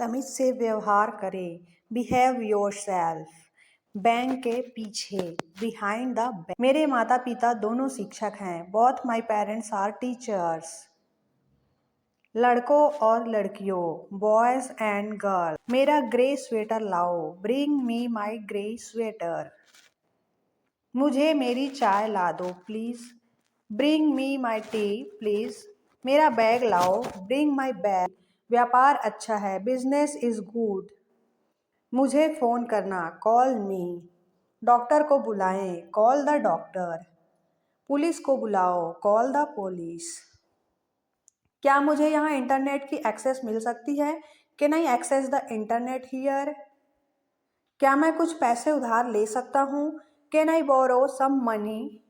तमीज से व्यवहार करें। Behave yourself. बैंक के पीछे। Behind the bank. मेरे माता पिता दोनों शिक्षक हैं। Both my parents are teachers. लड़कों और लड़कियों। Boys and girl. मेरा ग्रे स्वेटर लाओ। Bring me my grey sweater. मुझे मेरी चाय ला दो please. Bring me my tea please. मेरा बैग लाओ। Bring my bag. व्यापार अच्छा है। Business is good. मुझे फ़ोन करना। Call me. डॉक्टर को बुलाएं। Call the doctor. पुलिस को बुलाओ। Call the police. क्या मुझे यहाँ इंटरनेट की एक्सेस मिल सकती है? Can I access the internet here? क्या मैं कुछ पैसे उधार ले सकता हूँ? Can I borrow some money?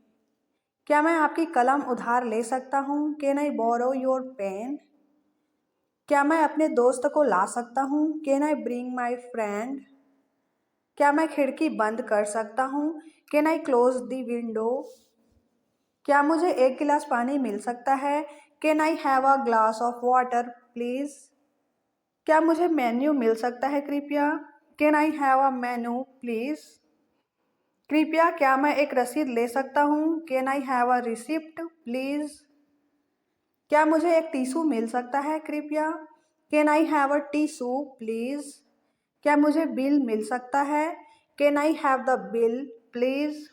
क्या मैं आपकी कलम उधार ले सकता हूँ? Can I borrow your pen? क्या मैं अपने दोस्त को ला सकता हूँ? Can I bring my friend? क्या मैं खिड़की बंद कर सकता हूँ? Can I close the window? क्या मुझे एक गिलास पानी मिल सकता है? Can I have a glass of water please? क्या मुझे मेन्यू मिल सकता है कृपया? Can I have a menu please? कृपया क्या मैं एक रसीद ले सकता हूँ? Can I have a receipt please? क्या मुझे एक टिश्यू मिल सकता है कृपया? Can I have a tissue please? क्या मुझे बिल मिल सकता है? Can I have the bill please?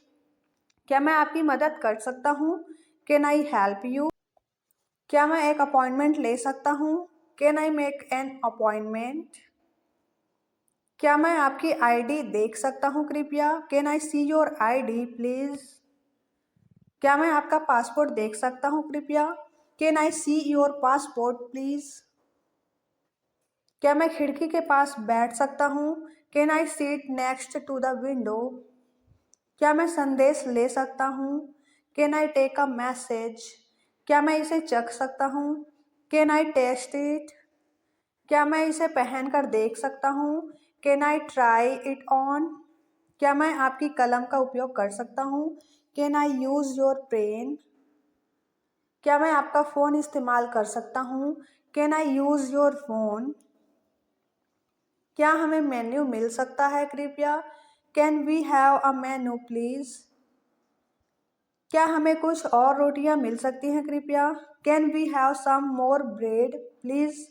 क्या मैं आपकी मदद कर सकता हूँ? Can I help you? क्या मैं एक अपॉइंटमेंट ले सकता हूँ? Can I make an appointment? क्या मैं आपकी आईडी देख सकता हूँ कृपया? Can I see your ID please? क्या मैं आपका पासपोर्ट देख सकता हूँ कृपया? Can I see your passport please? क्या मैं खिड़की के पास बैठ सकता हूँ? Can I seat next to the window? क्या मैं संदेश ले सकता हूँ? Can I take a message? क्या मैं इसे चख सकता हूँ? Can I taste it? क्या मैं इसे पहनकर देख सकता हूँ? Can I try it on? क्या मैं आपकी कलम का उपयोग कर सकता हूँ? Can I use your pen? क्या मैं आपका फ़ोन इस्तेमाल कर सकता हूँ? Can I use your phone? क्या हमें मेन्यू मिल सकता है कृपया? Can we have a menu please? क्या हमें कुछ और रोटियां मिल सकती हैं कृपया? Can we have some more bread please?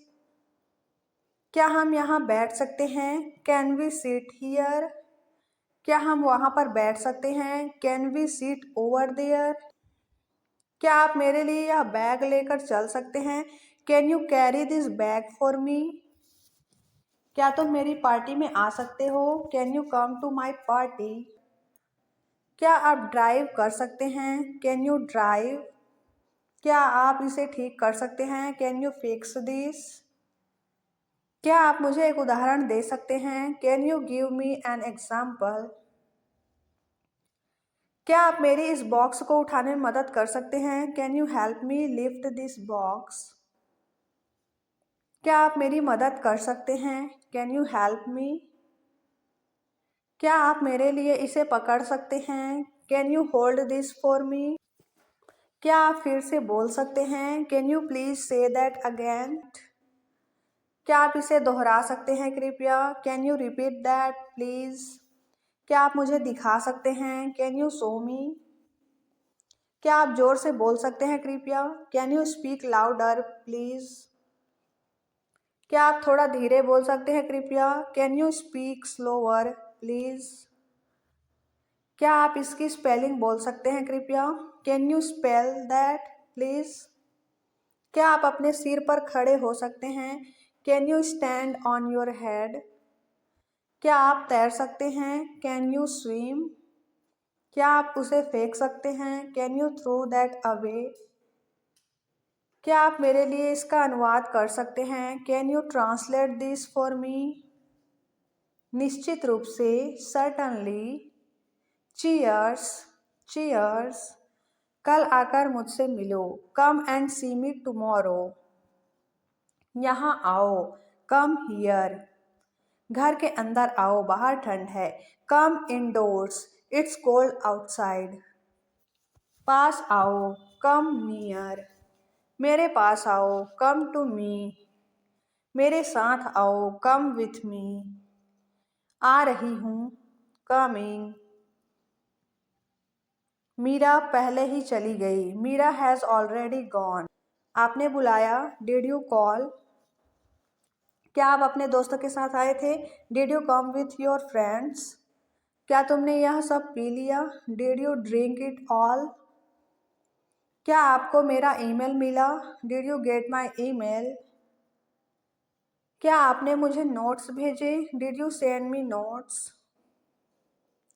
क्या हम यहाँ बैठ सकते हैं? Can we sit here? क्या हम वहाँ पर बैठ सकते हैं? Can we sit over there? क्या आप मेरे लिए यह बैग लेकर चल सकते हैं? Can you carry this bag for me? क्या तुम मेरी पार्टी में आ सकते हो? Can you come to my party? क्या आप ड्राइव कर सकते हैं? Can you drive? क्या आप इसे ठीक कर सकते हैं? Can you fix this? क्या आप मुझे एक उदाहरण दे सकते हैं? Can you give me an example? क्या आप मेरी इस बॉक्स को उठाने में मदद कर सकते हैं? Can you help me lift this box? क्या आप मेरी मदद कर सकते हैं? Can you help me? क्या आप मेरे लिए इसे पकड़ सकते हैं? Can you hold this for me? क्या आप फिर से बोल सकते हैं? Can you please say that again? क्या आप इसे दोहरा सकते हैं कृपया? Can you repeat that please? क्या आप मुझे दिखा सकते हैं? कैन यू शो मी? क्या आप जोर से बोल सकते हैं कृपया? Can you speak louder please? क्या आप थोड़ा धीरे बोल सकते हैं कृपया? Can you speak slower please? क्या आप इसकी स्पेलिंग बोल सकते हैं कृपया? Can you spell that please? क्या आप अपने सिर पर खड़े हो सकते हैं? Can you stand on your head? क्या आप तैर सकते हैं? Can you swim? क्या आप उसे फेंक सकते हैं? Can you throw that away? क्या आप मेरे लिए इसका अनुवाद कर सकते हैं? Can you translate this for me? निश्चित रूप से, सर्टनली। चीयर्स। चीयर्स। कल आकर मुझसे मिलो। Come and see me tomorrow. यहाँ आओ। Come here. घर के अंदर आओ, बाहर ठंड है। Come indoors, it's cold outside. पास आओ। Come near. मेरे पास आओ। Come to me. मेरे साथ आओ, कम विथ मी। आ रही हूँ, कमिंग। मीरा पहले ही चली गई। Meera has already gone. आपने बुलाया, डिड यू कॉल। क्या आप अपने दोस्तों के साथ आए थे, did you come with your friends. क्या तुमने यह सब पी लिया, did you drink it all. क्या आपको मेरा ईमेल मिला, did you get my email. क्या आपने मुझे नोट्स भेजे, did you send me notes.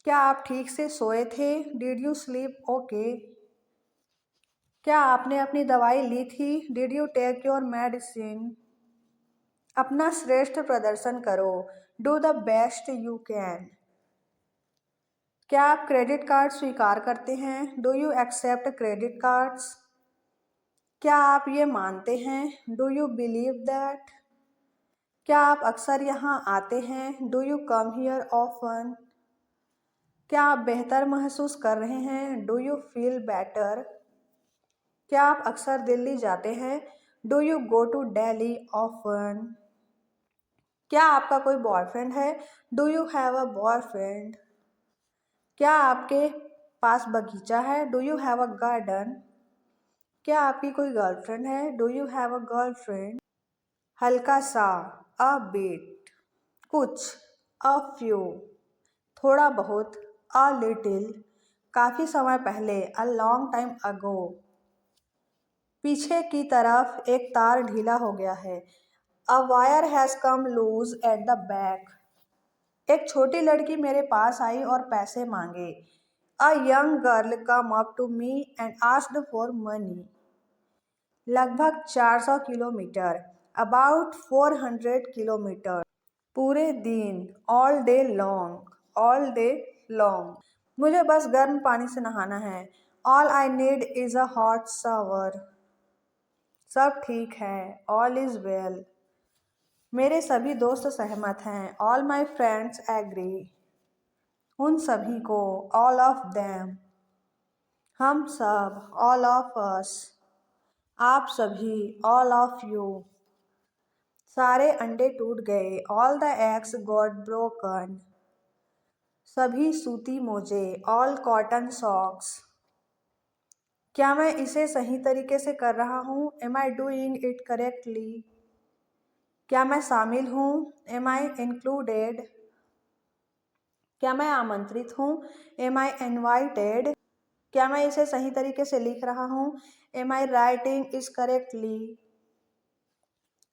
क्या आप ठीक से सोए थे, डिड यू स्लीप ओके। क्या आपने अपनी दवाई ली थी, did you take your medicine. अपना श्रेष्ठ प्रदर्शन करो, do the best you can. क्या आप क्रेडिट कार्ड स्वीकार करते हैं, do you accept credit cards. क्या आप ये मानते हैं, डू यू बिलीव दैट। क्या आप अक्सर यहाँ आते हैं, do you come here often. क्या आप बेहतर महसूस कर रहे हैं, डू यू फील बेटर। क्या आप अक्सर दिल्ली जाते हैं, do you go to Delhi often. क्या आपका कोई बॉयफ्रेंड है, do you have a boyfriend. क्या आपके पास बगीचा है, do you have a garden. क्या आपकी कोई गर्लफ्रेंड है, do you have a girlfriend. हल्का सा, अ बिट। कुछ, अ फ्यू। थोड़ा बहुत, अ लिटिल। काफ़ी समय पहले, अ लॉन्ग टाइम अगो। पीछे की तरफ एक तार ढीला हो गया है, a wire has come loose at the back. एक छोटी लड़की मेरे पास आई और पैसे मांगे, a young girl come up to me and asked for money. लगभग 400 किलोमीटर, अबाउट 400 किलोमीटर। पूरे दिन, all day long, all day long. मुझे बस गर्म पानी से नहाना है, all I need is a hot shower. सब ठीक है, ऑल इज़ वेल। मेरे सभी दोस्त सहमत हैं, ऑल माई फ्रेंड्स एग्री। उन सभी को, ऑल ऑफ देम। हम सब, ऑल ऑफ अस। आप सभी, ऑल ऑफ यू। सारे अंडे टूट गए, all the eggs got broken. सभी सूती मोजे, ऑल कॉटन सॉक्स। क्या मैं इसे सही तरीके से कर रहा हूँ, am I doing it correctly. क्या मैं शामिल हूँ, एम आई इंक्लूडेड। क्या मैं आमंत्रित हूँ, एम आई इनवाइटेड। क्या मैं इसे सही तरीके से लिख रहा हूँ, am I writing is correctly.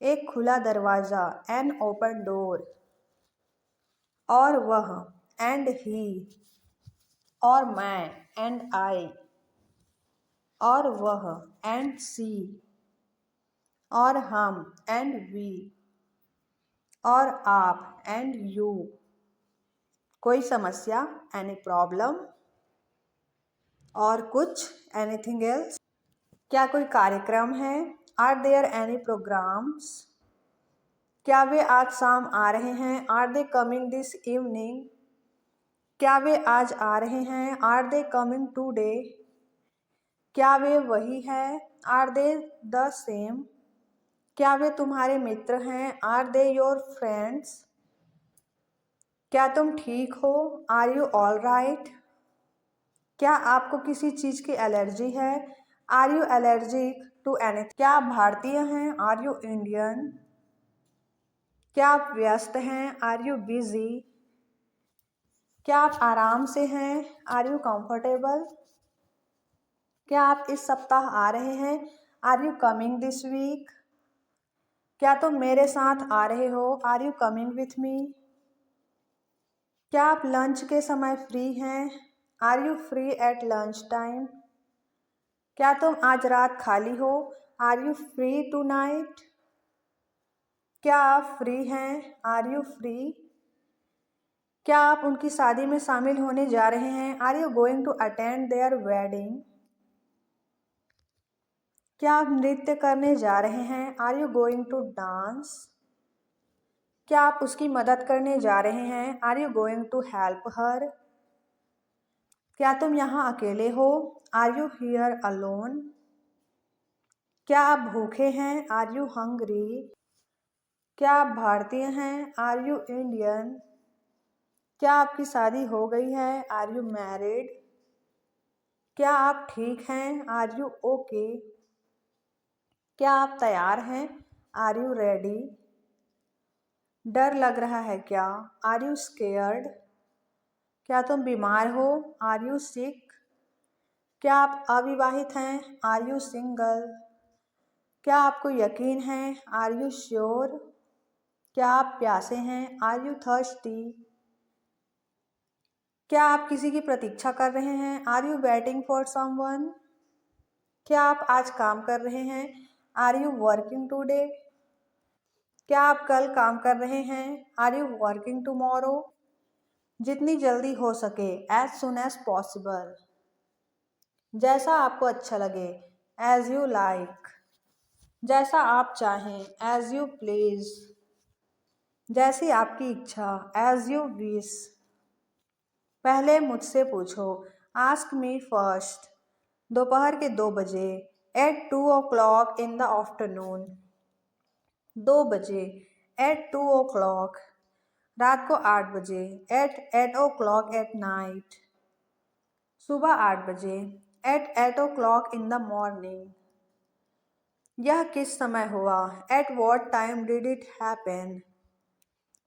एक खुला दरवाज़ा, एन ओपन डोर। और वह, एंड ही। और मैं, एंड आई। और वह, एंड सी। और हम, एंड वी। और आप, एंड यू। कोई समस्या, एनी प्रॉब्लम। और कुछ, एनीथिंग एल्स। क्या कोई कार्यक्रम है, आर देयर एनी प्रोग्राम्स। क्या वे आज शाम आ रहे हैं, are they coming this evening. क्या वे आज आ रहे हैं, आर दे कमिंग टूडे। क्या वे वही हैं, आर दे द सेम। क्या वे तुम्हारे मित्र हैं, आर दे योर फ्रेंड्स। क्या तुम ठीक हो, आर यू ऑल राइट। क्या आपको किसी चीज़ की एलर्जी है, are you allergic to anything. क्या आप भारतीय हैं, आर यू इंडियन। क्या आप व्यस्त हैं, आर यू बिजी। क्या आप आराम से हैं, आर यू कंफर्टेबल। क्या आप इस सप्ताह आ रहे हैं, are you coming this week. क्या तुम मेरे साथ आ रहे हो, are you coming with me. क्या आप लंच के समय फ्री हैं, are you free at lunch time. क्या तुम आज रात खाली हो, are you free tonight. क्या आप फ्री हैं, आर यू फ्री। क्या आप उनकी शादी में शामिल होने जा रहे हैं, are you going to attend their wedding. क्या आप नृत्य करने जा रहे हैं, are you going to dance. क्या आप उसकी मदद करने जा रहे हैं, are you going to help her. क्या तुम यहाँ अकेले हो, आर यू हियर अलोन। क्या आप भूखे हैं, आर यू हंग्री। क्या आप भारतीय हैं? Are you Indian? क्या आपकी शादी हो गई है? Are you married? क्या आप ठीक हैं? Are you okay? क्या आप तैयार हैं? Are you ready? डर लग रहा है क्या? Are you scared? क्या तुम बीमार हो? Are you sick? क्या आप अविवाहित हैं? Are you single? क्या आपको यकीन है? Are you sure? क्या आप प्यासे हैं? Are you thirsty? क्या आप किसी की प्रतीक्षा कर रहे हैं? Are you waiting for someone? क्या आप आज काम कर रहे हैं? Are you working today? क्या आप कल काम कर रहे हैं? Are you working tomorrow? जितनी जल्दी हो सके, एज सुन एज पॉसिबल। जैसा आपको अच्छा लगे, एज यू लाइक। जैसा आप चाहें, एज यू प्लीज। जैसी आपकी इच्छा, एज यू विश। पहले मुझसे पूछो, आस्क मी फर्स्ट। दोपहर के 2 बजे, eight 2 o'clock in the afternoon. 2 बजे, एट 2 o'clock। रात को 8 बजे, एट 8 o'clock एट नाइट। सुबह 8 बजे, eight 8 o'clock in the morning. यह किस समय हुआ? At what time did it happen?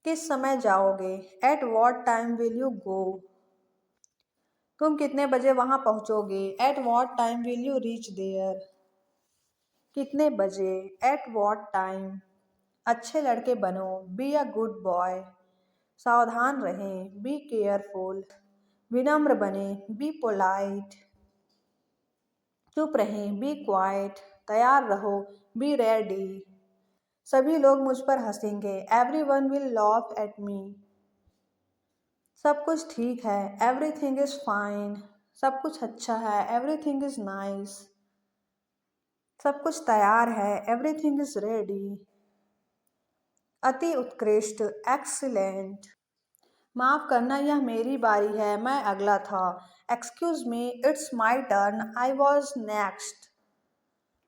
किस समय जाओगे? At what time will you go? तुम कितने बजे वहां पहुंचोगे? At what time will you reach there? कितने बजे? At what time? अच्छे लड़के बनो, बी अ गुड बॉय। सावधान रहें, बी केयरफुल। विनम्र बने, बी पोलाइट। चुप रहें, बी क्वाइट। तैयार रहो, बी रेडी। सभी लोग मुझ पर हंसेंगे, everyone will laugh at me. सब कुछ ठीक है, एवरीथिंग इज फाइन। सब कुछ अच्छा है, एवरीथिंग इज नाइस। सब कुछ तैयार है, एवरीथिंग इज रेडी। अति उत्कृष्ट, एक्सीलेंट। माफ़ करना, यह मेरी बारी है, मैं अगला था। Excuse me, it's my turn, I was next.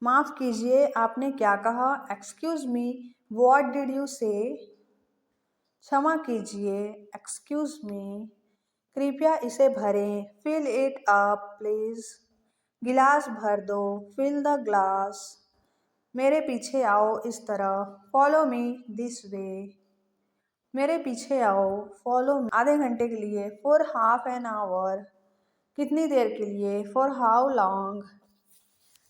माफ़ कीजिए, आपने क्या कहा? Excuse me, what did you से? क्षमा कीजिए, एक्सक्यूज मी। कृपया इसे भरें, फिल इट अप प्लीज़। गिलास भर दो, फिल द ग्लास। मेरे पीछे आओ, इस तरफ, फॉलो मी दिस वे। मेरे पीछे आओ, फॉलो मी। आधे घंटे के लिए, फॉर हाफ एन आवर। कितनी देर के लिए? For how long?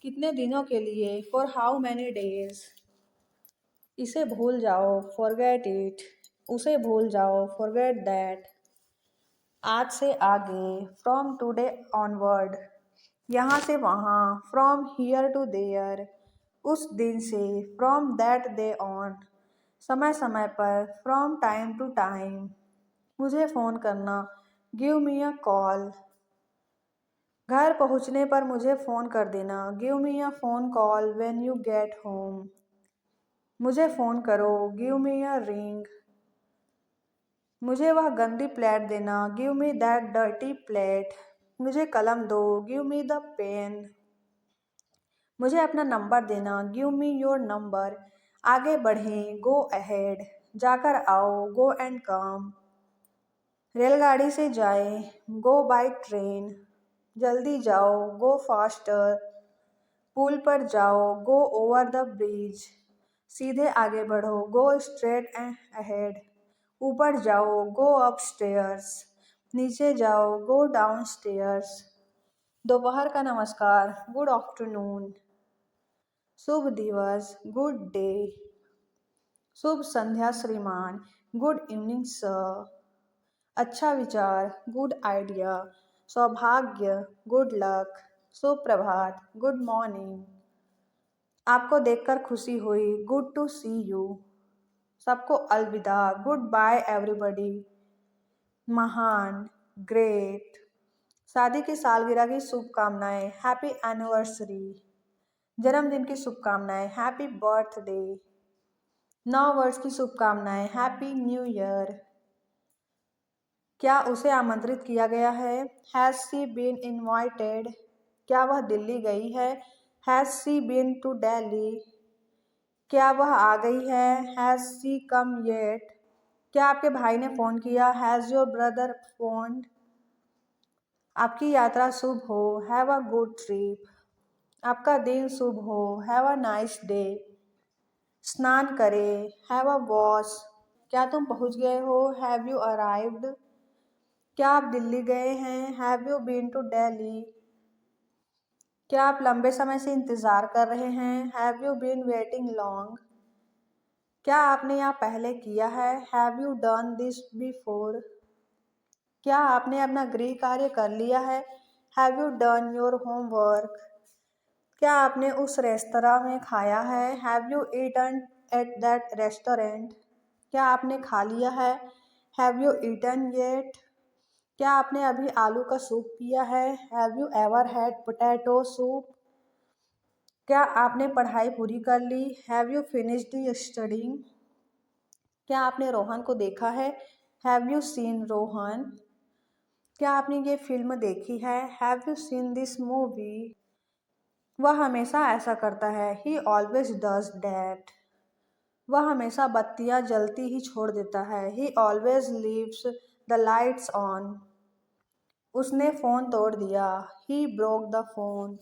कितने दिनों के लिए? For how many days? इसे भूल जाओ, फॉरगेट इट। उसे भूल जाओ, फॉरगेट दैट। आज से आगे, फ्रॉम टुडे ऑनवर्ड। यहाँ से वहाँ, फ्रॉम हियर टू देयर। उस दिन से, फ्रॉम दैट डे ऑन। समय समय पर, फ्रॉम टाइम टू टाइम। मुझे फ़ोन करना, गिव मी अ कॉल। घर पहुँचने पर मुझे फ़ोन कर देना, give me a phone call when you get home. मुझे फ़ोन करो, गिव मी अ रिंग। मुझे वह गंदी प्लेट देना, give me that dirty plate. मुझे कलम दो, गिव मी द पेन। मुझे अपना नंबर देना, गिव मी योर नंबर। आगे बढ़ें, गो अहेड। जाकर आओ, गो एंड कम। रेलगाड़ी से जाएं, गो बाय ट्रेन। जल्दी जाओ, गो फास्टर। पुल पर जाओ, गो ओवर द ब्रिज। सीधे आगे बढ़ो, गो स्ट्रेट अहेड। ऊपर जाओ, गो अप स्टेयर्स। नीचे जाओ, गो डाउन स्टेयर्स। दोपहर का नमस्कार, गुड आफ्टरनून। शुभ दिवस, गुड डे। शुभ संध्या श्रीमान, गुड इवनिंग सर। अच्छा विचार, गुड आइडिया। सौभाग्य, गुड लक। शुभ प्रभात, गुड मॉर्निंग। आपको देखकर खुशी हुई, गुड टू सी यू। सबको अलविदा, गुड बाय एवरीबॉडी। महान, ग्रेट। शादी की सालगिरह की शुभकामनाएं, हैप्पी एनिवर्सरी। जन्मदिन की शुभकामनाएं, हैप्पी बर्थडे। नव वर्ष की शुभकामनाएं, हैप्पी न्यू ईयर। क्या उसे आमंत्रित किया गया है? Has she been invited? क्या वह दिल्ली गई है? Has she been to Delhi? क्या वह आ गई है? Has she come yet? क्या आपके भाई ने फ़ोन किया? Has your brother phoned? आपकी यात्रा शुभ हो। Have a good trip. आपका दिन शुभ हो। Have a nice day. स्नान करें। Have a wash. क्या तुम पहुंच गए हो? Have you arrived? क्या आप दिल्ली गए हैं? Have you been to Delhi? क्या आप लंबे समय से इंतज़ार कर रहे हैं? Have you been waiting long? क्या आपने यह पहले किया है? Have you done this before? क्या आपने अपना गृह कार्य कर लिया है? Have you done your homework? क्या आपने उस रेस्तरां में खाया है? Have you eaten at that restaurant? क्या आपने खा लिया है? Have you eaten yet? क्या आपने अभी आलू का सूप पिया है? Have you ever had potato soup? क्या आपने पढ़ाई पूरी कर ली? Have you finished studying? क्या आपने रोहन को देखा है? Have you seen Rohan? क्या आपने ये फिल्म देखी है? Have you seen this movie? वह हमेशा ऐसा करता है। He always does that. वह हमेशा बत्तियां जलती ही छोड़ देता है। He always leaves the lights on. उसने फ़ोन तोड़ दिया। He broke the phone.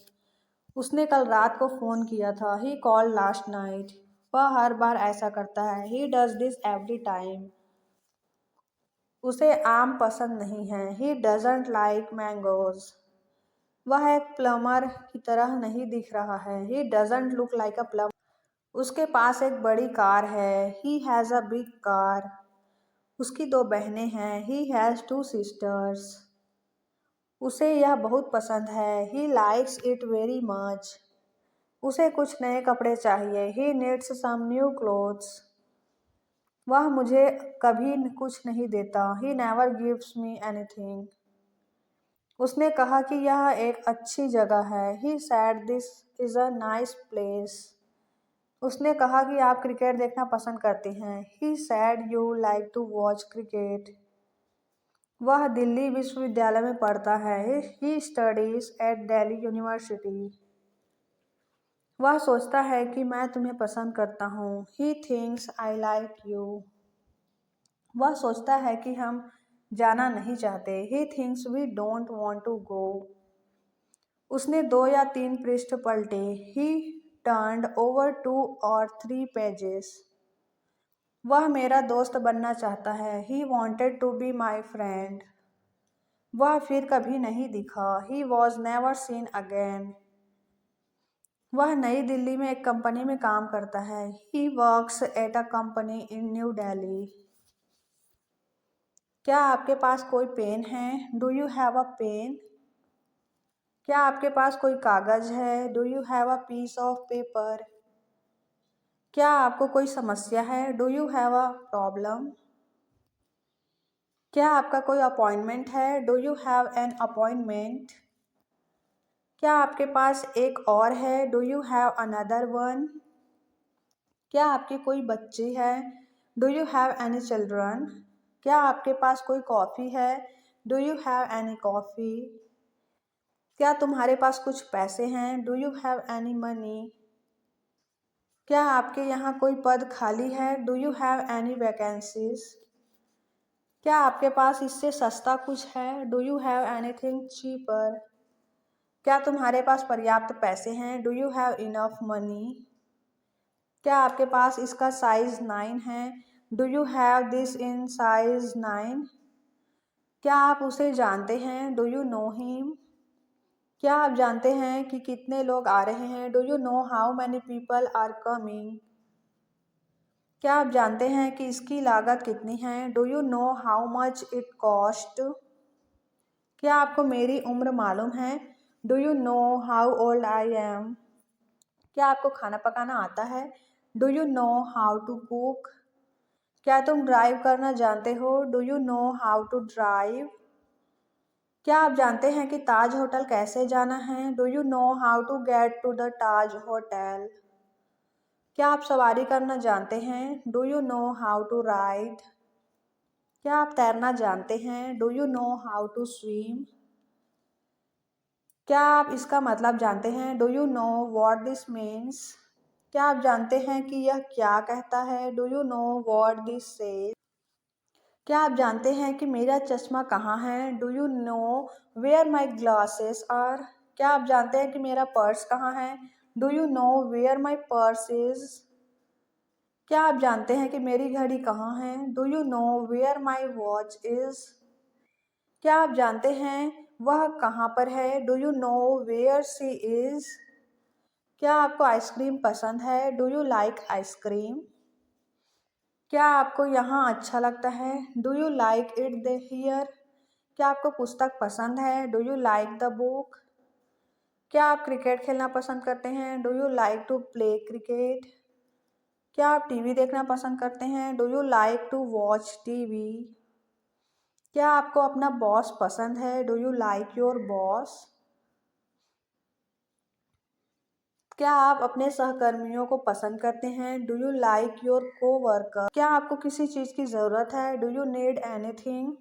उसने कल रात को फ़ोन किया था। He called last night. वह हर बार ऐसा करता है। He does this every time. उसे आम पसंद नहीं है। He doesn't like mangoes. वह एक प्लमर की तरह नहीं दिख रहा है। He doesn't look like a plum. उसके पास एक बड़ी कार है। He has a big car. उसकी दो बहनें हैं। He has two sisters. उसे यह बहुत पसंद है। He likes it very much. उसे कुछ नए कपड़े चाहिए। He needs some new clothes. वह मुझे कभी कुछ नहीं देता। He never gives me anything. उसने कहा कि यह एक अच्छी जगह है। He said this is a nice place. उसने कहा कि आप क्रिकेट देखना पसंद करते हैं। He said you like to watch cricket. वह दिल्ली विश्वविद्यालय में पढ़ता है। He studies at Delhi university. वह सोचता है कि मैं तुम्हें पसंद करता हूँ। He thinks I like you. वह सोचता है कि हम जाना नहीं चाहते। He thinks we don't want to go. उसने 2 या 3 पृष्ठ पलटे। ही टर्न्ड ओवर 2 और 3 पेजेस। वह मेरा दोस्त बनना चाहता है। He wanted to be my friend. वह फिर कभी नहीं दिखा। He was never seen again. वह नई दिल्ली में एक कंपनी में काम करता है। He works at a company in New Delhi. क्या आपके पास कोई पेन है? Do you have a pen? क्या आपके पास कोई कागज़ है? Do you have a piece of paper? क्या आपको कोई समस्या है? Do you have a problem? क्या आपका कोई अपॉइंटमेंट है? Do you have an appointment? क्या आपके पास एक और है? Do you have another one? क्या आपके कोई बच्चे हैं? Do you have any children? क्या आपके पास कोई कॉफ़ी है? Do you have any coffee? क्या तुम्हारे पास कुछ पैसे हैं? Do you have any money? क्या आपके यहाँ कोई पद खाली है? Do you have any vacancies? क्या आपके पास इससे सस्ता कुछ है? Do you have anything cheaper? क्या तुम्हारे पास पर्याप्त पैसे हैं? Do you have enough money? क्या आपके पास इसका साइज़ 9 है? Do you have this in size 9? क्या आप उसे जानते हैं? Do you know him? क्या आप जानते हैं कि कितने लोग आ रहे हैं? Do you know how many people are coming? क्या आप जानते हैं कि इसकी लागत कितनी है? Do you know how much it cost? क्या आपको मेरी उम्र मालूम है? Do you know how old I am? क्या आपको खाना पकाना आता है? Do you know how to cook? क्या तुम ड्राइव करना जानते हो? Do you know how to drive? क्या आप जानते हैं कि ताज होटल कैसे जाना है? Do you know how to get to the Taj hotel? क्या आप सवारी करना जानते हैं? Do you know how to ride? क्या आप तैरना जानते हैं? Do you know how to swim? क्या आप इसका मतलब जानते हैं? Do you know what this means? क्या आप जानते हैं कि यह क्या कहता है? Do you know what this say? क्या आप जानते हैं कि मेरा चश्मा कहाँ है? Do you know where my glasses are? क्या आप जानते हैं कि मेरा पर्स कहाँ है? Do you know where my purse is? क्या आप जानते हैं कि मेरी घड़ी कहाँ है? Do you know where my watch is? क्या आप जानते हैं वह कहाँ पर है? Do you know where she is? क्या आपको आइसक्रीम पसंद है? Do you like ice cream? क्या आपको यहाँ अच्छा लगता है? Do you like it the here? क्या आपको पुस्तक पसंद है? Do you like the book? क्या आप क्रिकेट खेलना पसंद करते हैं? Do you like to play cricket? क्या आप टीवी देखना पसंद करते हैं? Do you like to watch TV? क्या आपको अपना बॉस पसंद है? Do you like your boss? क्या आप अपने सहकर्मियों को पसंद करते हैं? Do you like your coworker? क्या आपको किसी चीज़ की ज़रूरत है? Do you need anything?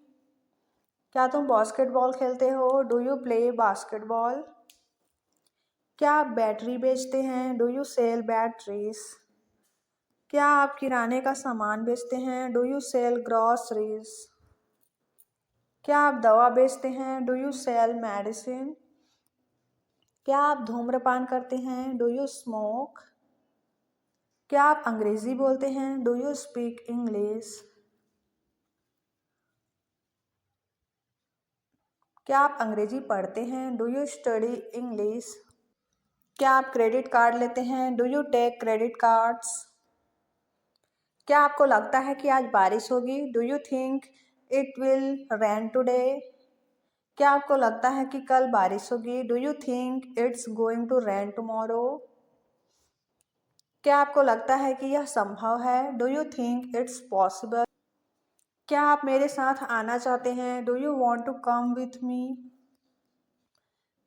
क्या तुम बास्केटबॉल खेलते हो? Do you play basketball? क्या आप बैटरी बेचते हैं? Do you sell batteries? क्या आप किराने का सामान बेचते हैं? Do you sell groceries? क्या आप दवा बेचते हैं? Do you sell medicine? क्या आप धूम्रपान करते हैं? Do you smoke? क्या आप अंग्रेजी बोलते हैं? Do you speak English? क्या आप अंग्रेजी पढ़ते हैं? Do you study English? क्या आप क्रेडिट कार्ड लेते हैं? Do you take credit cards? क्या आपको लगता है कि आज बारिश होगी? Do you think it will rain today? क्या आपको लगता है कि कल बारिश होगी? Do you think it's going to rain tomorrow? क्या आपको लगता है कि यह संभव है? Do you think it's possible? क्या आप मेरे साथ आना चाहते हैं? Do you want to come with me?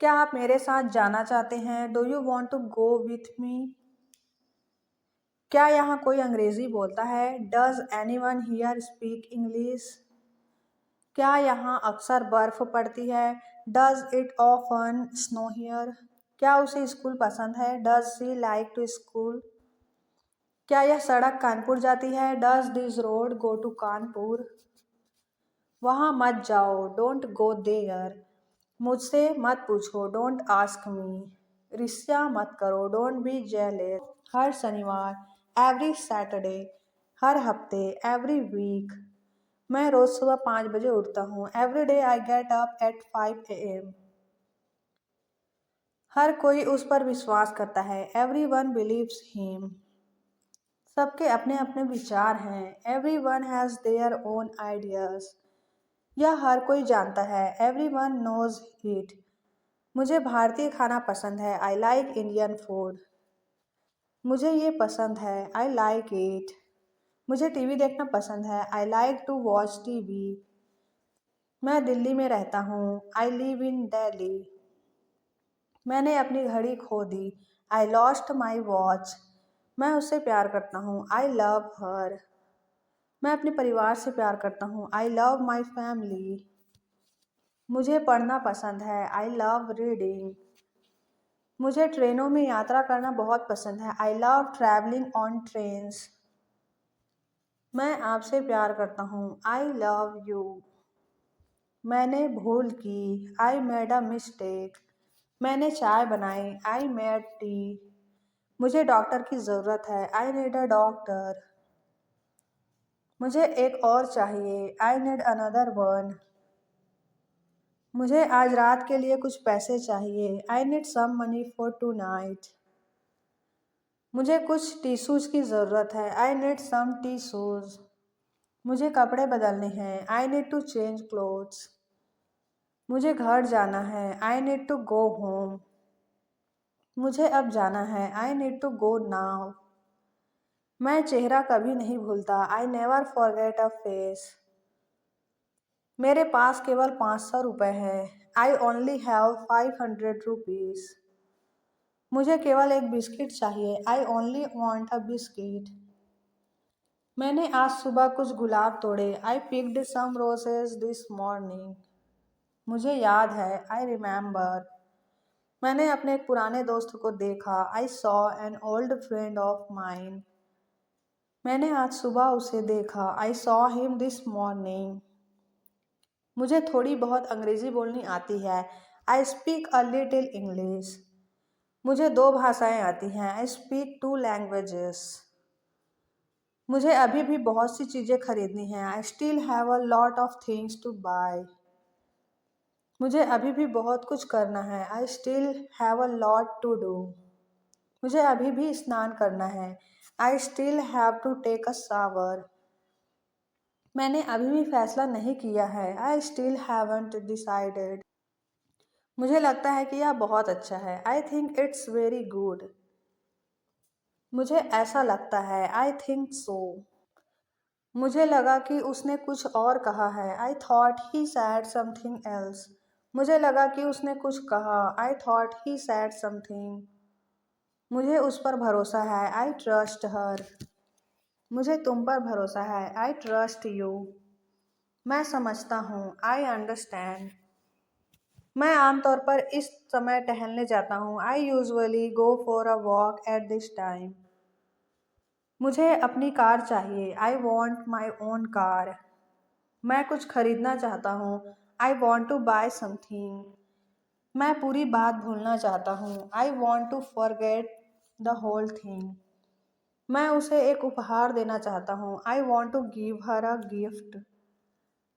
क्या आप मेरे साथ जाना चाहते हैं? Do you want to go with me? क्या यहाँ कोई अंग्रेजी बोलता है? Does anyone here speak English? क्या यहाँ अक्सर बर्फ पड़ती है? Does it often snow here? क्या उसे स्कूल पसंद है? Does she like to school? क्या यह सड़क कानपुर जाती है? Does this road go to Kanpur? वहाँ मत जाओ, डोंट गो देयर। मुझसे मत पूछो, डोंट आस्क मी। ईर्ष्या मत करो, डोंट बी जेलस। हर शनिवार, एवरी सैटरडे। हर हफ्ते, एवरी वीक। मैं रोज सुबह 5 बजे उठता हूँ। Every day I get up at 5 AM। हर कोई उस पर विश्वास करता है। Everyone believes him. सबके अपने अपने विचार हैं। Everyone has their own ideas. यह हर कोई जानता है। Everyone knows it. मुझे भारतीय खाना पसंद है। I like Indian food. मुझे ये पसंद है। I like it. मुझे टीवी देखना पसंद है। I like to watch TV. मैं दिल्ली में रहता हूँ। I live in Delhi. मैंने अपनी घड़ी खो दी। I lost my watch. मैं उससे प्यार करता हूँ। आई लव हर। मैं अपने परिवार से प्यार करता हूँ। I love my family. मुझे पढ़ना पसंद है। I love reading. मुझे ट्रेनों में यात्रा करना बहुत पसंद है। I love travelling on trains. मैं आपसे प्यार करता हूँ। I love you. मैंने भूल की। I made a mistake. मैंने चाय बनाई। I made tea. मुझे डॉक्टर की ज़रूरत है। I need a doctor. मुझे एक और चाहिए। I need another one. मुझे आज रात के लिए कुछ पैसे चाहिए। I need some money for tonight. मुझे कुछ टिश्यूज़ की ज़रूरत है। I need some tissues. मुझे कपड़े बदलने हैं। I need to change clothes. मुझे घर जाना है। I need to go home. मुझे अब जाना है। I need to go now. मैं चेहरा कभी नहीं भूलता। I never forget a face. मेरे पास केवल 500 रुपये हैं। I only have 500 rupees. मुझे केवल एक बिस्किट चाहिए। I only want a biscuit. मैंने आज सुबह कुछ गुलाब तोड़े। I picked some roses this morning. मुझे याद है। I remember. मैंने अपने एक पुराने दोस्त को देखा। I saw an old friend of mine. मैंने आज सुबह उसे देखा। I saw him this morning. मुझे थोड़ी बहुत अंग्रेजी बोलनी आती है। I speak a little English. मुझे दो भाषाएं आती हैं। I speak two languages. मुझे अभी भी बहुत सी चीज़ें खरीदनी हैं। I still have a lot of things to buy. मुझे अभी भी बहुत कुछ करना है। I still have a lot to do. मुझे अभी भी स्नान करना है। I still have to take a shower. मैंने अभी भी फैसला नहीं किया है। I still haven't decided. मुझे लगता है कि यह बहुत अच्छा है। I think it's very good. मुझे ऐसा लगता है। I think so. मुझे लगा कि उसने कुछ और कहा है। I thought he sad something else. मुझे लगा कि उसने कुछ कहा। I thought he sad something. मुझे उस पर भरोसा है। I trust her. मुझे तुम पर भरोसा है। I trust you. मैं समझता हूँ। I understand. मैं आमतौर पर इस समय टहलने जाता हूँ। आई usually go for a walk at this time. मुझे अपनी कार चाहिए। I want my own car. मैं कुछ खरीदना चाहता हूँ। I want to buy something. मैं पूरी बात भूलना चाहता हूँ। I want to forget the whole thing. मैं उसे एक उपहार देना चाहता हूँ। I want to give her a gift.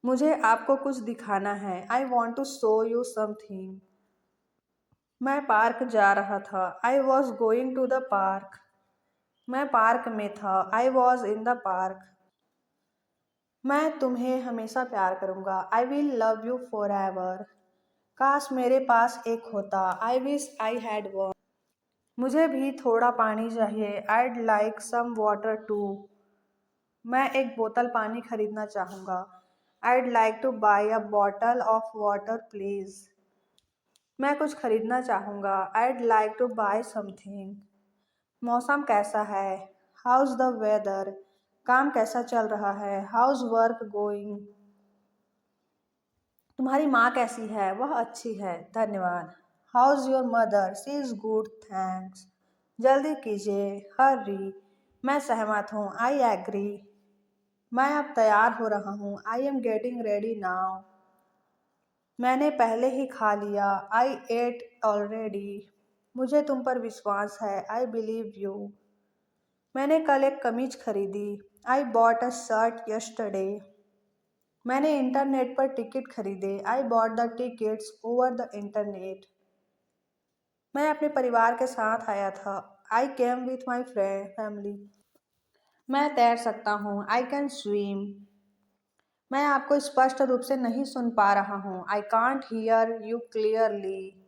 मुझे आपको कुछ दिखाना है। I want to show you something. मैं पार्क जा रहा था। I was going to the park. मैं पार्क में था। I was in the park. मैं तुम्हें हमेशा प्यार करूँगा। I will love you forever. काश मेरे पास एक होता। I wish I had one. मुझे भी थोड़ा पानी चाहिए। I'd like some water too. मैं एक बोतल पानी खरीदना चाहूँगा। I'd like to buy a bottle of water please. मैं कुछ खरीदना चाहूँगा। I'd like to buy something. मौसम कैसा है? How's the weather? काम कैसा चल रहा है? How's work going? तुम्हारी माँ कैसी है? वह अच्छी है, धन्यवाद। How's your mother? She is good, thanks. जल्दी कीजिए, हरी। मैं सहमत हूँ, आई एग्री। मैं अब तैयार हो रहा हूँ। I am getting ready now. मैंने पहले ही खा लिया। आई एट ऑलरेडी। मुझे तुम पर विश्वास है। I believe you. मैंने कल एक कमीज खरीदी। I bought a shirt yesterday. मैंने इंटरनेट पर टिकट खरीदे। I bought the tickets over the internet. मैं अपने परिवार के साथ आया था। आई केम विथ माई फैमिली। मैं तैर सकता हूँ। I can swim. मैं आपको स्पष्ट रूप से नहीं सुन पा रहा हूँ। I can't hear you clearly.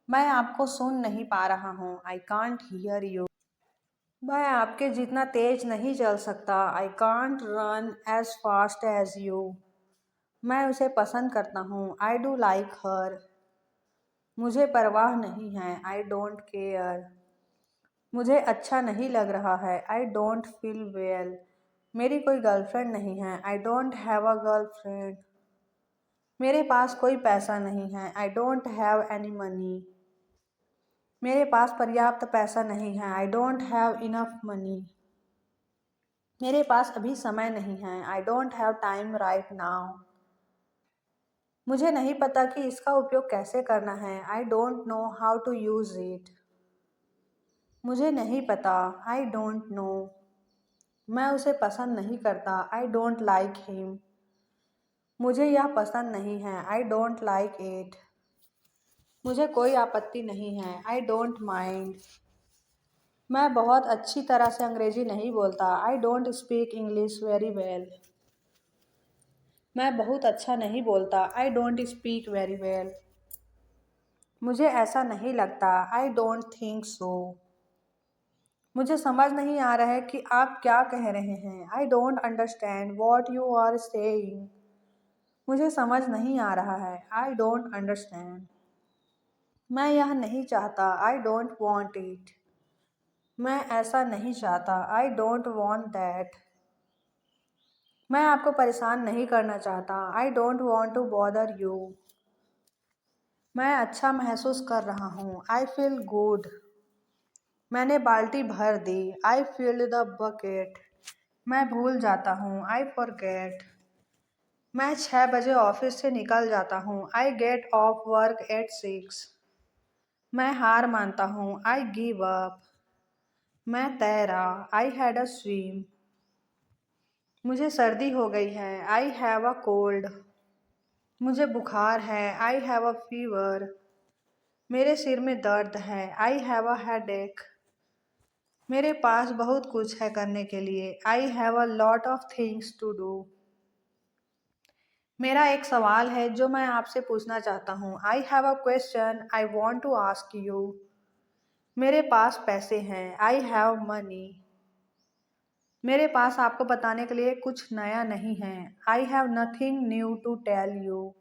मैं आपको सुन नहीं पा रहा हूँ। I can't hear you. मैं आपके जितना तेज नहीं चल सकता। I can't run as fast as you. मैं उसे पसंद करता हूँ। I do like her. मुझे परवाह नहीं है। I don't care. मुझे अच्छा नहीं लग रहा है। I don't feel well. मेरी कोई गर्लफ्रेंड नहीं है। I don't have a girlfriend. मेरे पास कोई पैसा नहीं है। I don't have any money. मेरे पास पर्याप्त पैसा नहीं है। I don't have enough money. मेरे पास अभी समय नहीं है। I don't have time right now. मुझे नहीं पता कि इसका उपयोग कैसे करना है। I don't know how to use it. मुझे नहीं पता। I don't know. मैं उसे पसंद नहीं करता। I don't like him. मुझे यह पसंद नहीं है। I don't like it. मुझे कोई आपत्ति नहीं है। I don't mind. मैं बहुत अच्छी तरह से अंग्रेजी नहीं बोलता। I don't speak English very well. मैं बहुत अच्छा नहीं बोलता। I don't speak very well. मुझे ऐसा नहीं लगता। I don't think so. मुझे समझ नहीं आ रहा है कि आप क्या कह रहे हैं। I don't understand what you are saying. मुझे समझ नहीं आ रहा है। I don't understand. मैं यह नहीं चाहता। I don't want it. मैं ऐसा नहीं चाहता। I don't want that. मैं आपको परेशान नहीं करना चाहता। I don't want to bother you. मैं अच्छा महसूस कर रहा हूँ। I feel good. मैंने बाल्टी भर दी। I filled the bucket. मैं भूल जाता हूँ। I forget. मैं 6 बजे ऑफिस से निकल जाता हूँ। I get off work at 6। मैं हार मानता हूँ। I give up. मैं तैरा। I had a swim. मुझे सर्दी हो गई है। I have a cold. मुझे बुखार है। I have a fever. मेरे सिर में दर्द है। I have a headache. मेरे पास बहुत कुछ है करने के लिए। I have a lot of things to do. मेरा एक सवाल है जो मैं आपसे पूछना चाहता हूँ। I have a question I want to ask you. मेरे पास पैसे हैं। I have money. मेरे पास आपको बताने के लिए कुछ नया नहीं है। I have nothing new to tell you.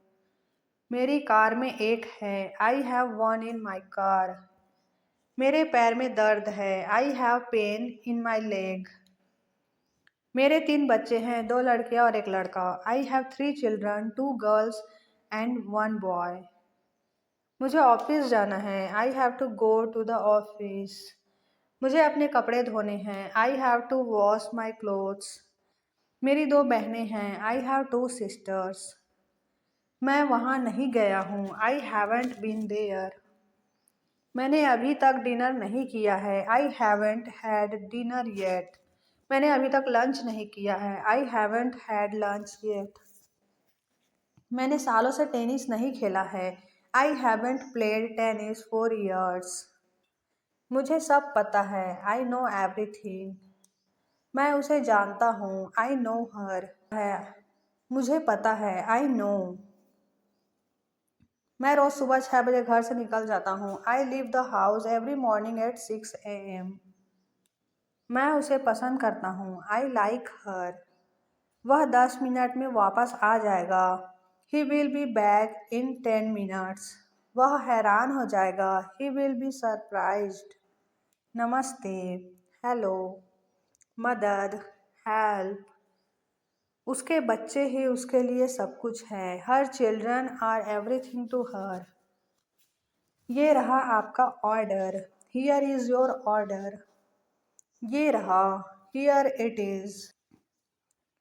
मेरी कार में एक है। I have one in my car. मेरे पैर में दर्द है। I have pain in my leg. मेरे 3 बच्चे हैं, 2 लड़कियां और एक लड़का। I have 3 children, 2 girls and 1 boy. मुझे ऑफिस जाना है। I have to go to the office. मुझे अपने कपड़े धोने हैं। I have to wash my clothes. मेरी 2 बहनें हैं। I have 2 sisters. मैं वहाँ नहीं गया हूँ। I haven't been there. मैंने अभी तक डिनर नहीं किया है। I haven't had dinner yet. मैंने अभी तक लंच नहीं किया है। I haven't had lunch yet. मैंने सालों से टेनिस नहीं खेला है। I haven't played tennis for years. मुझे सब पता है। I know everything. मैं उसे जानता हूँ। आई नो हर है। मुझे पता है। I no. मैं रोज सुबह 6 बजे घर से निकल जाता हूँ। I leave the house every morning at 6 AM। मैं उसे पसंद करता हूँ। I like her. वह 10 मिनट में वापस आ जाएगा। He will be back in 10 minutes. वह हैरान हो जाएगा। He will be surprised. नमस्ते। हेलो। मदद। हेल्प। उसके बच्चे ही उसके लिए सब कुछ है। Her children are everything to her. ये रहा आपका order. Here is your order. ये रहा। Here it is.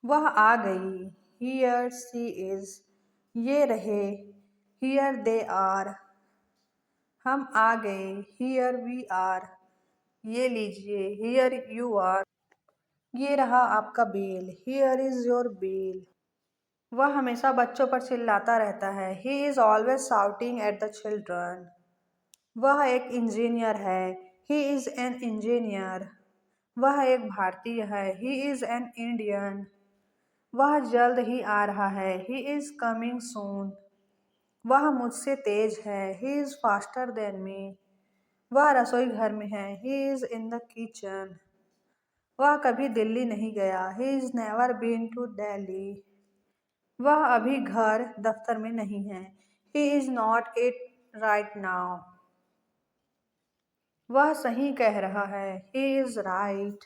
वह आ गई। Here she is. ये रहे। Here they are. हम आ गए। Here we are. ये लीजिए। Here you are. ये रहा आपका bill. Here is your bill. वह हमेशा बच्चों पर चिल्लाता रहता है। He is always shouting at the children. वह एक इंजीनियर है। He is an engineer. वह एक भारतीय है। He is an Indian. वह जल्द ही आ रहा है। He is coming soon. वह मुझसे तेज है। He is faster than me. वह रसोई घर में है। He is in the kitchen. वह कभी दिल्ली नहीं गया। He is never been to Delhi. वह अभी घर दफ्तर में नहीं है। He is not it right now. वह सही कह रहा है। He is right.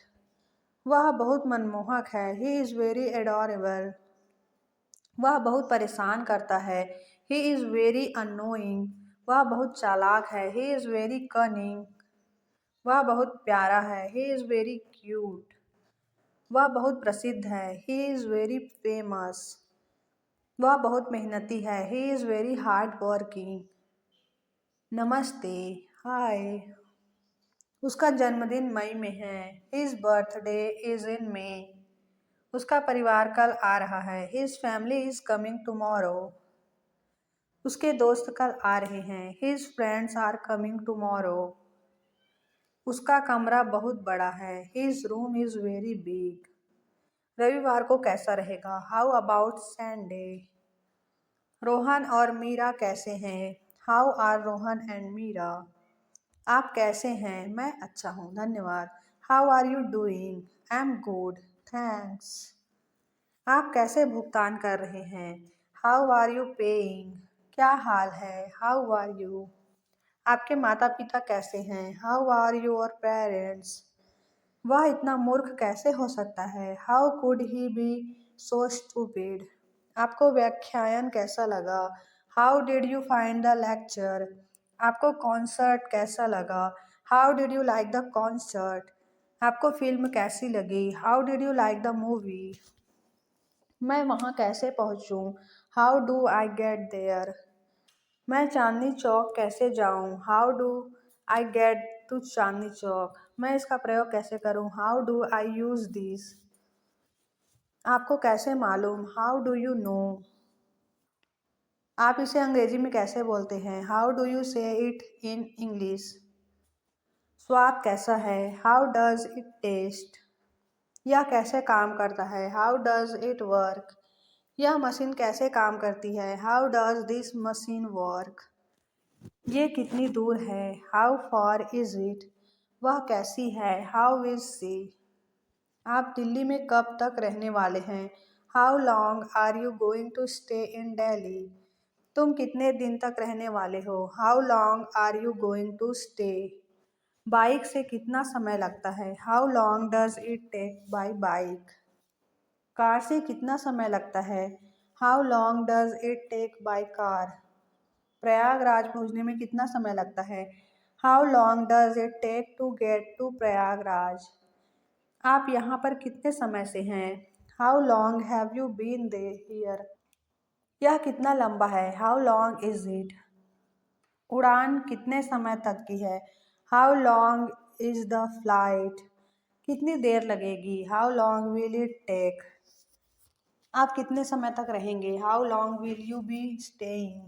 वह बहुत मनमोहक है। He is very adorable. वह बहुत परेशान करता है। He is very annoying. वह बहुत चालाक है। He is very cunning. वह बहुत प्यारा है। He is very cute. वह बहुत प्रसिद्ध है। He is very famous. वह बहुत मेहनती है। He is very hard working. नमस्ते। हाय। उसका जन्मदिन मई में है। His birthday is in May. उसका परिवार कल आ रहा है। His family is coming tomorrow. उसके दोस्त कल आ रहे हैं। His friends are coming tomorrow. उसका कमरा बहुत बड़ा है। His room is very big. रविवार को कैसा रहेगा? How about Sunday? रोहन और मीरा कैसे हैं? How are Rohan and Meera? आप कैसे हैं? मैं अच्छा हूँ, धन्यवाद। How are you doing? I am good, thanks. आप कैसे भुगतान कर रहे हैं? How are you paying? क्या हाल है? How are you? आपके माता पिता कैसे हैं? How are your parents? वह इतना मूर्ख कैसे हो सकता है? How could he be so stupid? आपको व्याख्यान कैसा लगा? How did you find the lecture? आपको कॉन्सर्ट कैसा लगा? How did you like the concert? आपको फिल्म कैसी लगी? How did you like the movie? मैं वहाँ कैसे पहुँचूँ? How do I get there? मैं चांदनी चौक कैसे जाऊँ? How do I get to Chandni Chowk? मैं इसका प्रयोग कैसे करूँ? How do I use this? आपको कैसे मालूम? How do you know? आप इसे अंग्रेजी में कैसे बोलते हैं? हाउ डू यू से इट इन इंग्लिश? स्वाद कैसा है? How does it taste? यह कैसे काम करता है? How does it work? यह मशीन कैसे काम करती है? How does this machine work? ये कितनी दूर है? How far is it? वह कैसी है? How is she? आप दिल्ली में कब तक रहने वाले हैं? How long are you going to stay in Delhi? तुम कितने दिन तक रहने वाले हो? How long are you going to stay? Bike से कितना समय लगता है? How long does it take by bike? Car से कितना समय लगता है? How long does it take by car? Prayagraj पहुंचने में कितना समय लगता है? How long does it take to get to Prayagraj? आप यहाँ पर कितने समय से हैं? How long have you been there here? यह कितना लंबा है? How long is it? उड़ान कितने समय तक की है? How long is the flight? कितनी देर लगेगी? How long will it take? आप कितने समय तक रहेंगे? How long will you be staying?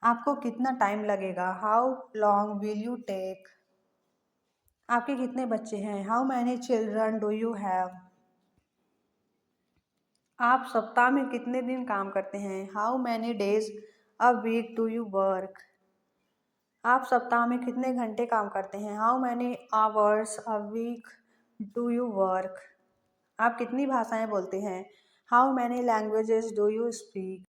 आपको कितना टाइम लगेगा? How long will you take? आपके कितने बच्चे हैं? How many children do you have? आप सप्ताह में कितने दिन काम करते हैं? How many days a week do you work? आप सप्ताह में कितने घंटे काम करते हैं? How many hours a week do you work? आप कितनी भाषाएं बोलते हैं? How many languages do you speak?